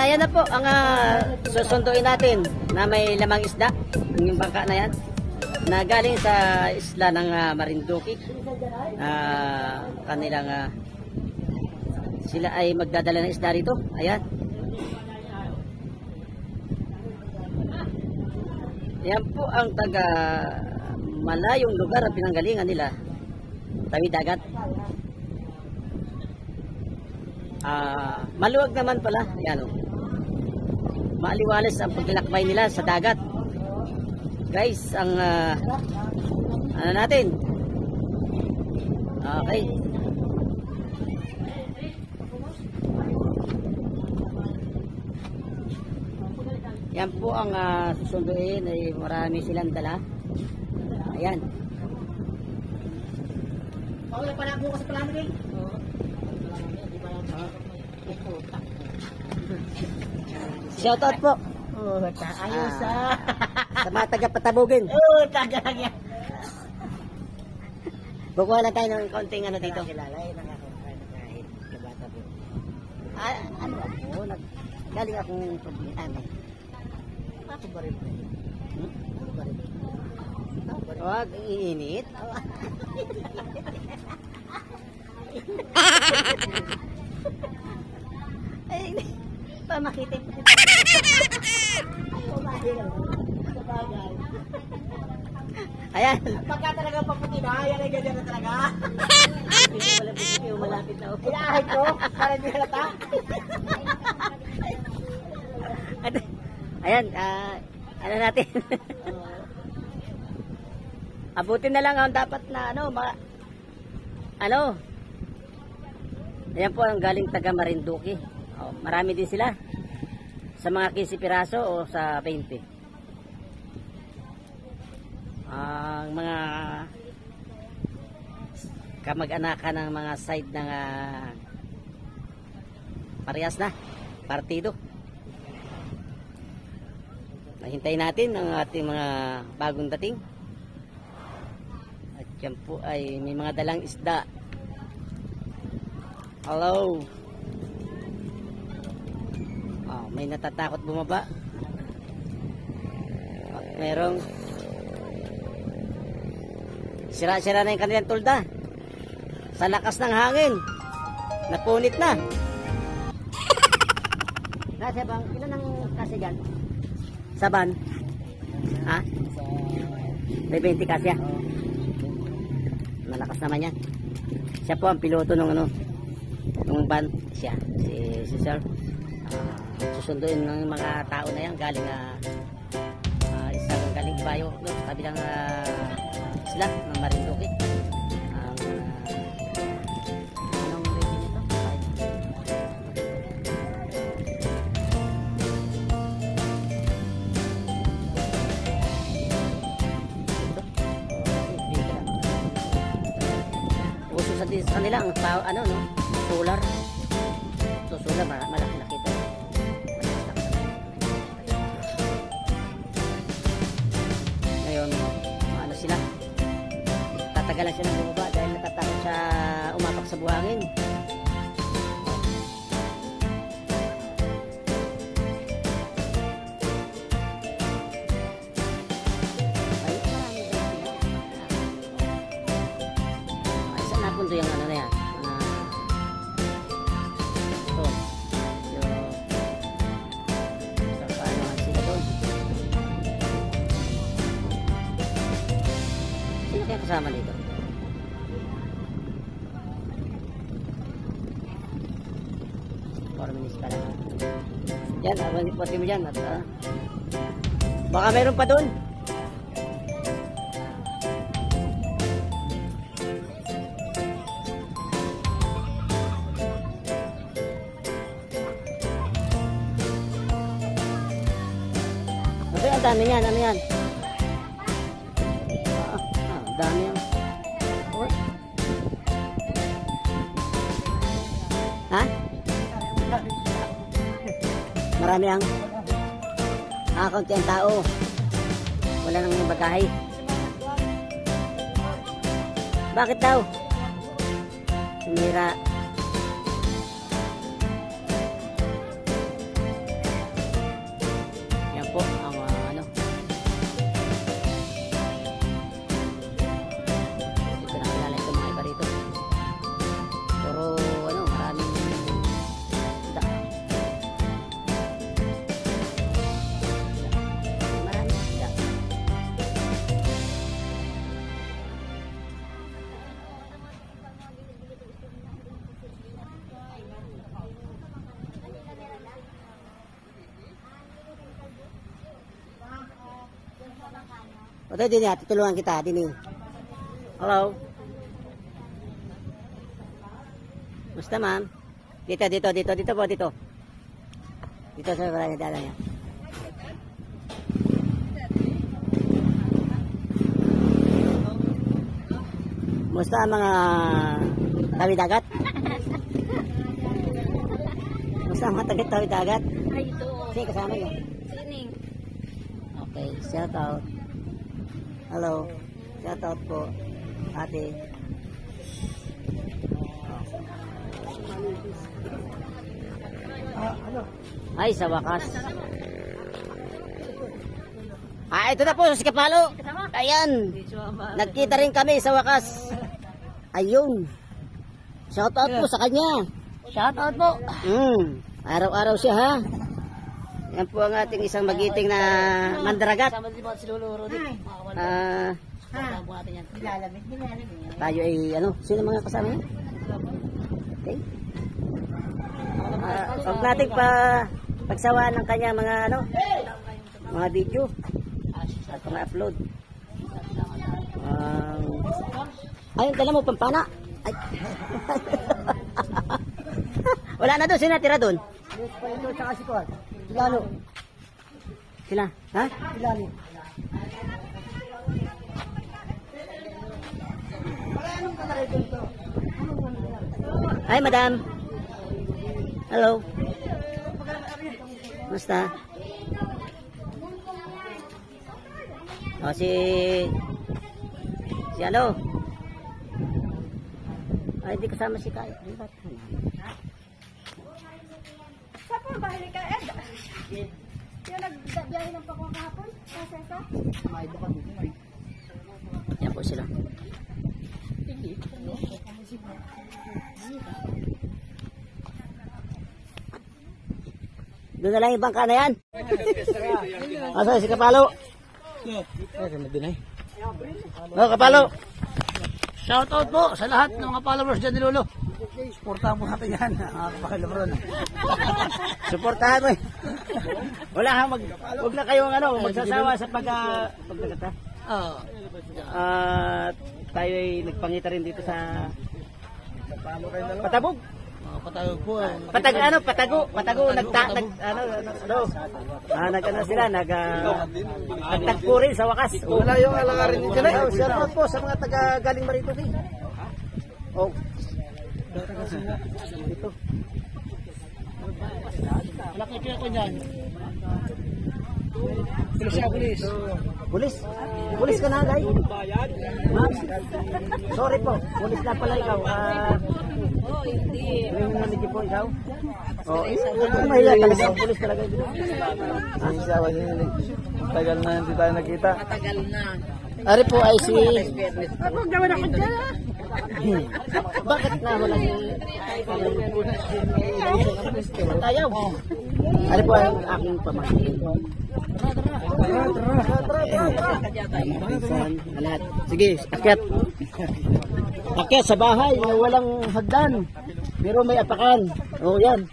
Ayan na po ang susunduin natin na may lamang isda. Yung bangka na yan. Na galing sa isla ng Marinduque. Kanilang sila ay magdadala ng isda rito. Ayan. Yan po ang taga malayong lugar ang pinanggalingan nila. Tawid dagat. Maluwag naman pala. Ayan, oh. Maaliwalas ang paglalakbay nila sa dagat. Guys, ang ano natin? Okay. Yan po ang susunduin. Ay marami silang dala. Ayan. Wala pa na ako sa palamin. Shoutout po. Oh, ayos sa mga taga-Patabugin. Oh, taga-taga. Bukuha lang tayo ng konting ano dito. Kilala eh, nakakakain kahit kabata po. Ano ako? Galing akong problema. Ako ba rin? Ako ba rin? Huwag, iinit. Ay, pamakitin. Ayan. Pagka talaga paputi na, yan ay ganyan na talaga. Malapit na ako. Ilahay ko, para hindi halata. Ayan, ano natin? Abutin na lang ang dapat na ano. Ayan po ang galing taga Marinduque. Marami din sila. Sa mga 15 piraso o sa 20. Ang mga kamag-anakan ng mga side ng parehas na partido. Nahintayin natin ang ating mga bagong dating. At yan po ay may mga dalang isda. Hello. May natatakot bumaba. At merong sira-sira na yung kanilang tulda. Sa lakas ng hangin. Napunit na. Kasi bang, ilan ang kasi dyan? Saban? Ha? May 20 kasya. Malakas naman yan. Siya po ang piloto ng nung van. Siya. Si Sir. Susunduin ng mga tao na yan. Galing isang galing Bayo. Sa kabilang isla ng Marinduque. Anong ready nito? Uso sa kanila ang solar. So solar malaki-laki ito. Ngayon, sila tatagalan siya ng bumaba dahil natatakot siya umapak sa buhangin. Ay, saan napunto yung ano na yan? Kasama dito. Forminista lang. Yan, pati mo dyan. At, baka meron pa doon. Okay, ang dami yan. Ano yan? Dami yan. Ha? Marami ang kaunti ang tao. Wala nang yung bagahe. Bakit daw? Sumira. Ito din yan, tutulungan kita din eh. Hello. Musta ma'am? Dito po, dito. Dito sa barangay dala niya. Musta ang mga tawid dagat? Musta ang mga tawid dagat? Ay, ito. Sige, kasama niyo. Sining. Okay, shout out. Hello. Shout out po, ate. Ay, sa wakas. Ito na po, si Kapalo. Ayan. Nagkita rin kami sa wakas. Ayun. Shout out po sa kanya. Shout out po. Araw-araw siya ha. Yan po ang ating isang magiting na mandaragat. Sama din ba si Lolo Rudy? Ah, po natin yan. Nilalamig. tayo ay ano, sino mga kasama niya? Okay. Huwag natin pagsawaan ng kanya mga ano, mga video at mga upload. Ayun, dala mo pampana. Ay. Wala na doon, sino natira doon? Ito tsaka si Kuan. Lalo. Sila, ha? Lalo. Hi, madam. Hello. Basta. O, si ano? Ay, hindi kasama si Kaya. Saan po ba ka, Ed? Yung nagbiyahe ng pakuha kahapon? Kasesa? Yan po sila. Doon na lang yung bangka na yan. Asa si Kapalo? Oh, Kapalo. Shout out po sa lahat ng mga followers dyan ni Lolo. Supportahan po natin yan. Kapakilabron. Suportahan mo eh. Wala ha, huwag na kayong ano, magsasawa sa pagdagata. Tayo ay nagpangita rin dito sa Patabog. Patawag po. Patago, nagtagpo rin sa wakas. Wala yung alangarin din sila. Shout out po sa mga taga galing Marituki. Oh. Ito. Malaki kaya ko dyan. Pulis siya, pulis. Pulis ka na, guys. Sorry po, pulis na pala ikaw. Hindi. Yung naniti po ikaw. Mahiya talaga, pulis talaga. Tagal na hindi tayo nakita. Matagal na. Ari po ay si... Ako, gawin ako dyan ah! Bakit na wala tayo? Ari po ang aking pamangkin. Alat. Sige, akyat. Akyat sa bahay na walang hagdan. Pero may apakan. O yan.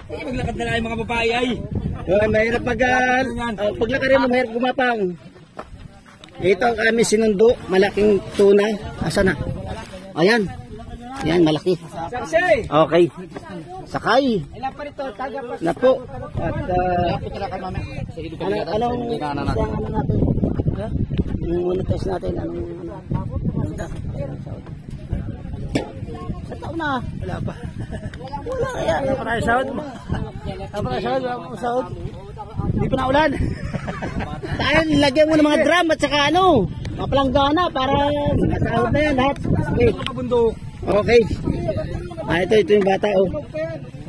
Maglakad na lang yung mga babae ay. Mahirap paglakarin mo, mahirap gumapang. Ito ang aming sinundo, malaking tuna. Asa na? Ayan. Yan, malaki. Saksay! Okay. Sakay. Ilan pa rito? Taga pa. Na po. At anong natin? Yung unang test natin, anong sa taon na? Wala pa. Wala kaya. Maraming sahod. Maraming sahod. Maraming sahod. Hindi pa naulan. Tayo, lagyan mo ng mga drum at saka ano, mapalanggana para masahod na yan lahat. Okay. Bundok. Okay. Ito yung bata, oh.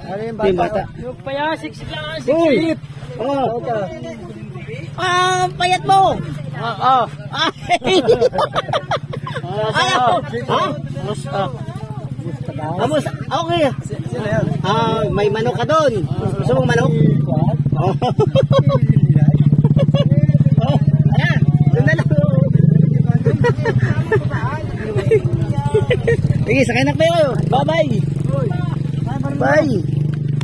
Ano yung Ito yung bata. Yung paya, siksik lang. Uy! Oh. Payat mo! Oo. Ayaw! Ha? Amos, okay. May manok ka doon. Gusto mong manok? Oh. Doon na lang. Sige, sakay na kayo. Bye-bye. Bye.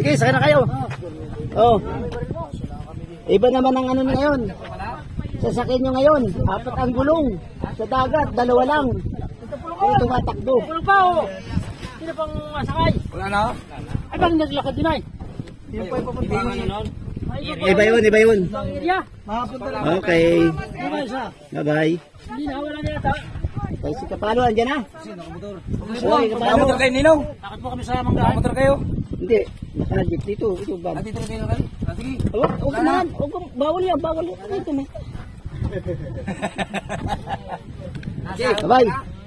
Sige, sakay na kayo. Oh. Iba naman ang ano na ngayon. Sa sasakyan nyo ngayon, 4 ang gulong. Sa dagat, 2 lang. Pero tumatakbo. Walang pa, oh. Sino pang masakay? Wala na. Ay, bang naglakad din ay? Hindi pa ipapunta. Iba yun, iba yun. Ibang area. Makapunta lang. Okay. Ano ba isa? Bye-bye. Hindi na, wala na yata. Okay, si Kapalo, andyan na. Okay, Kapalo. Nakamotor kayo, Ninaw? Bakit po kami sa Mangga? Nakamotor kayo? Hindi, naka-jeep dito. Ito ba? Dito na kayo kayo? Sige. Huwag naman. Bawal yan, bawal. Ito, may. Okay, bye-bye.